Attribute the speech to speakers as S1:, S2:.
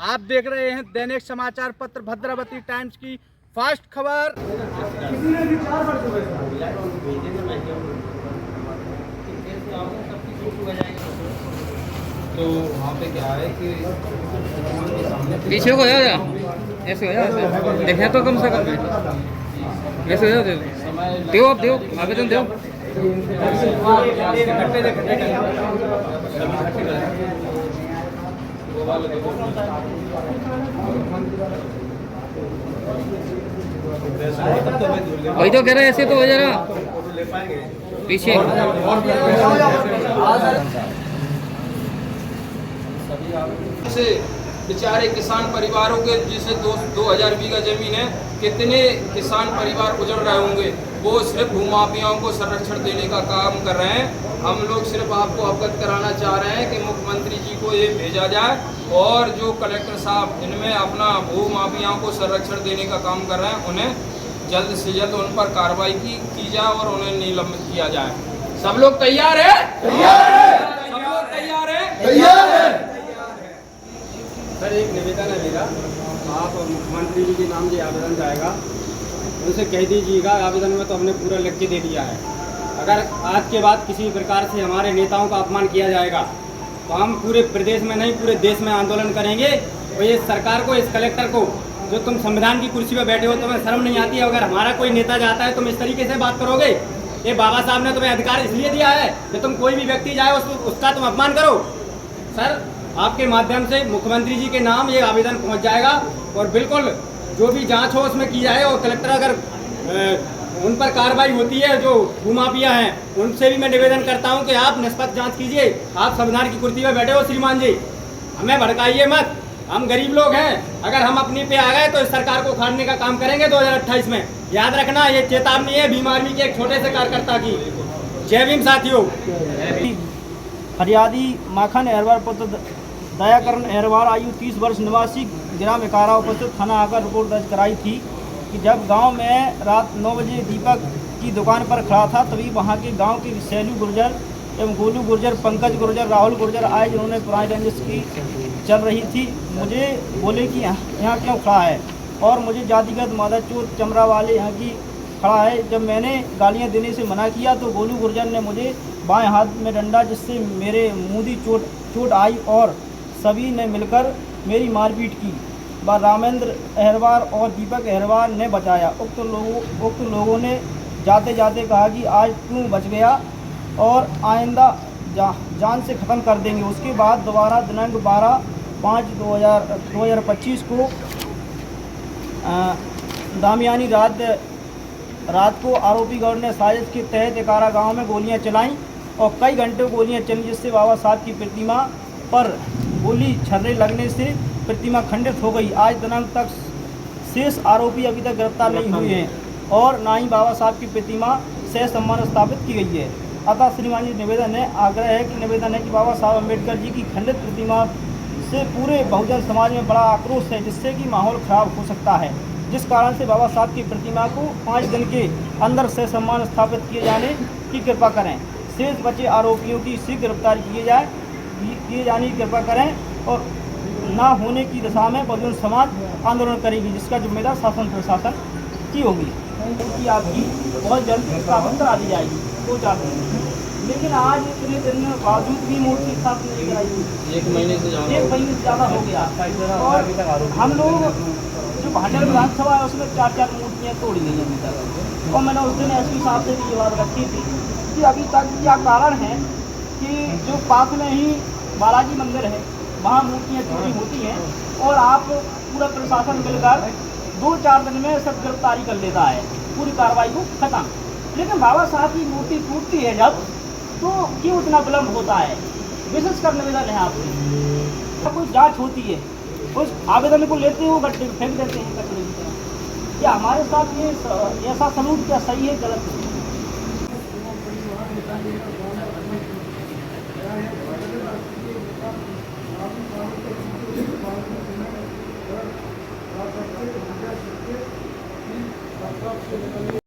S1: आप देख रहे हैं दैनिक समाचार पत्र भद्रावती टाइम्स की फास्ट खबर।
S2: तो वहाँ पे क्या है कि
S3: पीछे को जा ऐसे हो जा देखे तो कम से कम ऐसे हो जा दो आप दो आवेदन दो। वही तो कह रहे ऐसे तो हो जरा पीछे
S2: से बेचारे किसान परिवारों के जिसे 2000 बीघा जमीन है, कितने किसान परिवार गुजर रहे होंगे। वो सिर्फ भूमाफियाओं को संरक्षण देने का काम कर रहे हैं। हम लोग सिर्फ आपको अवगत कराना चाह रहे हैं कि मुख्यमंत्री जी को ये भेजा जाए और जो कलेक्टर साहब इनमें अपना भूमाफियाओं को संरक्षण देने का काम कर रहे हैं, उन्हें जल्द से जल्द उन पर कार्रवाई की जाए और उन्हें निलंबित किया जाए। सब लोग तैयार है? तैयार है। सब लोग तैयार है? तैयार है।
S4: सर एक निवेदन है मेरा, आप मुख्यमंत्री जी के नाम से आवेदन जाएगा, उनसे कह दीजिएगा आवेदन में तो हमने पूरा लिख के दे दिया है। अगर आज के बाद किसी प्रकार से हमारे नेताओं का अपमान किया जाएगा तो हम पूरे प्रदेश में नहीं पूरे देश में आंदोलन करेंगे। और ये सरकार को, इस कलेक्टर को, जो तुम संविधान की कुर्सी पर बैठे हो, तुम्हें शर्म नहीं आती है? अगर हमारा कोई नेता जाता है तुम इस तरीके से बात करोगे? ये बाबा साहब ने तुम्हें अधिकार इसलिए दिया है कि तुम कोई भी व्यक्ति जाए उसका तुम अपमान करो। सर आपके माध्यम से मुख्यमंत्री जी के नाम ये आवेदन पहुंच जाएगा और बिल्कुल जो भी जांच हो उसमें की जाए। और कलेक्टर अगर उन पर कार्रवाई होती है जो भूमाफिया हैं, उनसे भी मैं निवेदन करता हूं कि आप निष्पक्ष जांच कीजिए। आप संविधान की कुर्सी में बैठे हो श्रीमान जी, हमें भड़काइए मत। हम गरीब लोग हैं, अगर हम अपनी पे आ गए तो इस सरकार को उखाड़ने का काम करेंगे 2028 में। याद रखना, ये चेतावनी है भीम आर्मी के एक छोटे से कार्यकर्ता की। जय भीम साथियों।
S5: फरियादी माखन अहरवार पुत्र दयाकरण अहरवार आयु 30 वर्ष निवासी ग्राम इकारा उपस्थित थाना आकर रिपोर्ट दर्ज कराई थी कि जब गांव में रात 9 बजे दीपक की दुकान पर खड़ा था, तभी वहां के गांव के शैलू गुर्जर एवं गोलू गुर्जर, पंकज गुर्जर, राहुल गुर्जर आए, जिन्होंने पुरानी रंजिश की चल रही थी। मुझे बोले कि यहाँ क्यों खड़ा है और मुझे जातिगत मादकचोर चमड़ा वाले यहाँ की खड़ा है। जब मैंने गालियाँ देने से मना किया तो गोलू गुर्जर ने मुझे बाएं हाथ में डंडा, जिससे मेरे मुंह चोट आई और सभी ने मिलकर मेरी मारपीट की। रामेंद्र अहरवार और दीपक अहरवार ने बचाया। उक्त लोगों ने जाते जाते कहा कि आज तू बच गया और आइंदा जान से ख़त्म कर देंगे। उसके बाद दोबारा दिनांक 12/5/2025 को दामियानी रात को आरोपी गौर ने साजिश के तहत इकारा गांव में गोलियां चलाईं और कई घंटों गोलियां चली, जिससे बाबा साहब की प्रतिमा पर गोली छर्रे लगने से प्रतिमा खंडित हो गई। आज दिनांक तक शेष आरोपी अभी तक गिरफ्तार नहीं हुए हैं और ना ही बाबा साहब की प्रतिमा से सम्मान स्थापित की गई है। अतः श्रीमान जी निवेदन है कि बाबा साहब अम्बेडकर जी की खंडित प्रतिमा से पूरे बहुजन समाज में बड़ा आक्रोश है, जिससे कि माहौल खराब हो सकता है। जिस कारण से बाबा साहब की प्रतिमा को 5 दिन के अंदर से सम्मान स्थापित किए जाने की कृपा करें। शेष बचे आरोपियों की शीघ्र गिरफ्तारी किए जाने की कृपा करें और ना होने की दिशा में बहुजन समाज आंदोलन करेगी, जिसका जिम्मेदार शासन प्रशासन की होगी। क्योंकि आपकी बहुत जल्द स्थापना करा दी जाएगी 2-4 दिन में। लेकिन आज इतने दिन बावजूद भी मूर्ति स्थापना नहीं कराई हुई।
S2: 1 महीने से
S5: ज़्यादा हो गया। और हम लोग जो भाजपा विधानसभा है उसमें 4-4 मूर्तियाँ तोड़ी गई अभी तक। और मैंने उस दिन एसपी साहब से भी ये बात रखी थी कि अभी तक क्या कारण है कि जो पास में ही बालाजी मंदिर है वहाँ मूर्तियाँ चोरी होती हैं और आप पूरा प्रशासन मिलकर 2-4 दिन में सब गिरफ्तारी कर लेता है, पूरी कार्रवाई को खत्म। लेकिन बाबा साहब की मूर्ति टूटती है जब, तो क्यों इतना विलम्ब होता है? विशेषकर निवेदन है आपसे, कोई जांच होती है, उस आवेदन को लेते हो गड्ढे में फेंक देते हैं कचरे की तरह। क्या हमारे साथ ये ऐसा सलूक क्या सही है गलत है?